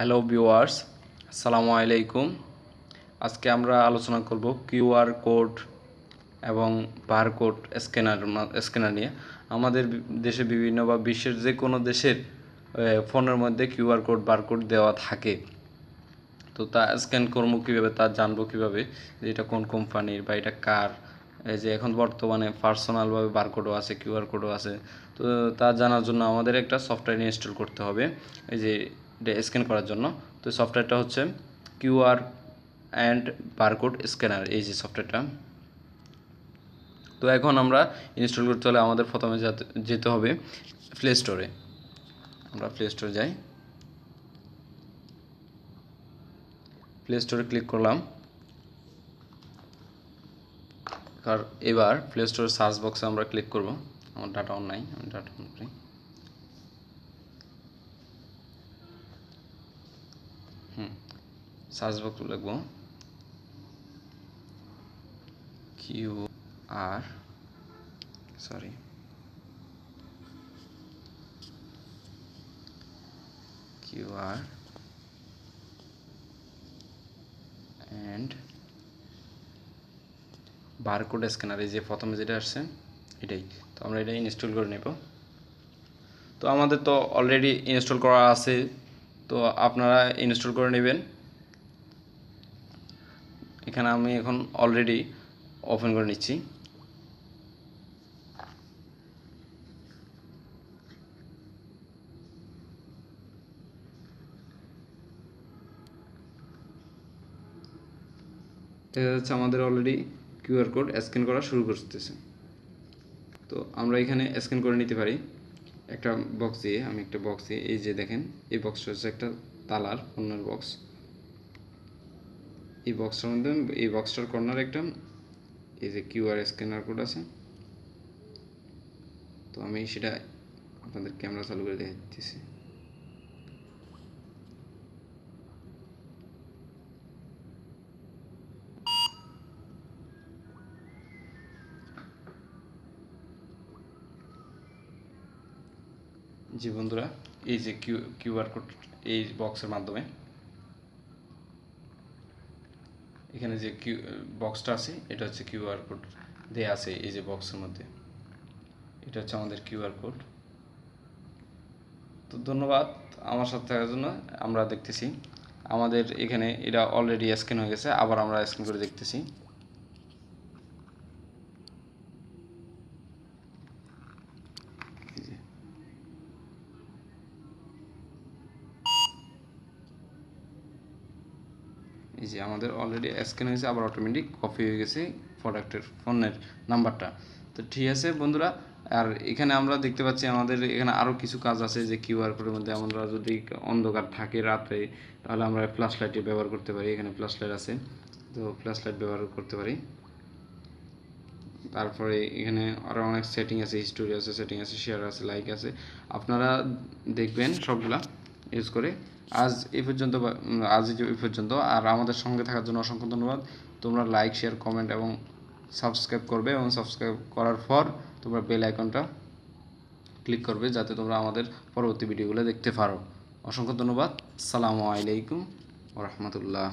Hello viewers, আসসালামু আলাইকুম। আজকে আমরা আলোচনা করব কিউআর কোড এবং বারকোড স্ক্যানার নিয়ে। আমাদের দেশে বিভিন্ন বা বিশ্বের যে কোনো দেশের ফোনের মধ্যে কিউআর কোড বারকোড দেওয়া থাকে। তো তা স্ক্যান করবো কীভাবে, তা জানবো কীভাবে যে এটা কোন কোম্পানির বা এটা কার। এই যে এখন বর্তমানে পার্সোনালভাবে বারকোডও আছে, কিউআর কোডও আছে। তো তা জানার জন্য আমাদের একটা সফটওয়্যার ইনস্টল করতে হবে এই যে এটা স্ক্যান করার জন্য। তো সফটওয়্যারটা হচ্ছে কিউআর অ্যান্ড বারকোড স্ক্যানার, এই যে সফটওয়্যারটা। তো এখন আমরা ইনস্টল করতে হলে আমাদের প্রথমে যেতে হবে প্লে স্টোরে। আমরা প্লে স্টোরে যাই, প্লে স্টোরে ক্লিক করলাম। আর এবার প্লে স্টোরের সার্চ বক্সে আমরা ক্লিক করব। আমার ডাটা অন নাই, আমি ডাটা অন করি। সার্চ বক্স লিখব কিউআর অ্যান্ড বারকোড স্ক্যানার, এই যে প্রথমে যেটা আসছে এটাই। তো আমরা এটা ইনস্টল করে নেব। তো আমাদের তো অলরেডি ইনস্টল করা আছে, তো আপনারা ইনস্টল করে নেবেন। এখানে আমি এখন অলরেডি ওপেন করে নিচ্ছি। দেখা যাচ্ছে আমাদের অলরেডি কিউআর কোড স্ক্যান করা শুরু করতেছে। তো আমরা এখানে স্ক্যান করে নিতে পারি একটা বক্স দিয়ে। আমি একটা বক্স দিয়ে, এই যে দেখেন এই বক্সটা হচ্ছে একটা তালার কর্নার বক্স। এই বক্সটার মধ্যে, এই বক্সটার কর্নার একটা এই যে কিউআর স্ক্যানার কোড আছে। তো আমি সেটা আপনাদের ক্যামেরা চালু করে দেখাচ্ছি। জি বন্ধুরা, এই যে কিউআর কোড এই বক্সের মাধ্যমে, এখানে যে বক্সটা আছে এটা হচ্ছে কিউআর কোড দেয়া আছে এই যে বক্সের মধ্যে। এটা হচ্ছে আমাদের কিউআর কোড। তো ধন্যবাদ আমার সাথে থাকার জন্য। আমরা দেখতেছি আমাদের এখানে এটা অলরেডি স্ক্যান হয়ে গেছে। আবার আমরা স্ক্যান করে দেখতেছি। এই যে আমাদের অলরেডি স্ক্যান হয়েছে, আবার অটোমেটিক কপি হয়ে গেছে প্রোডাক্টের ফোনের নাম্বারটা। তো ঠিক আছে বন্ধুরা। আর এখানে আমরা দেখতে পাচ্ছি আমাদের এখানে আরও কিছু কাজ আছে যে কিউআর কোডের মধ্যে। আমরা যদি অন্ধকার থাকে রাতে, তাহলে আমরা ফ্ল্যাশ লাইটের ব্যবহার করতে পারি। এখানে ফ্ল্যাশ লাইট আছে, তো ফ্ল্যাশ লাইট ব্যবহার করতে পারি। তারপরে এখানে আরও অনেক সেটিং আছে, হিস্টোরি আছে, সেটিং আছে, শেয়ার আছে, লাইক আছে। আপনারা দেখবেন সবগুলা ইউজ করে। আজ এই পর্যন্ত, আর আমাদের সঙ্গে থাকার জন্য অসংখ্য ধন্যবাদ। তোমরা লাইক, শেয়ার, কমেন্ট এবং সাবস্ক্রাইব করবে, এবং সাবস্ক্রাইব করার পর তোমরা বেল আইকনটা ক্লিক করবে যাতে তোমরা আমাদের পরবর্তী ভিডিওগুলো দেখতে পারো। অসংখ্য ধন্যবাদ। আসসালামু আলাইকুম ওয়া রাহমাতুল্লাহ।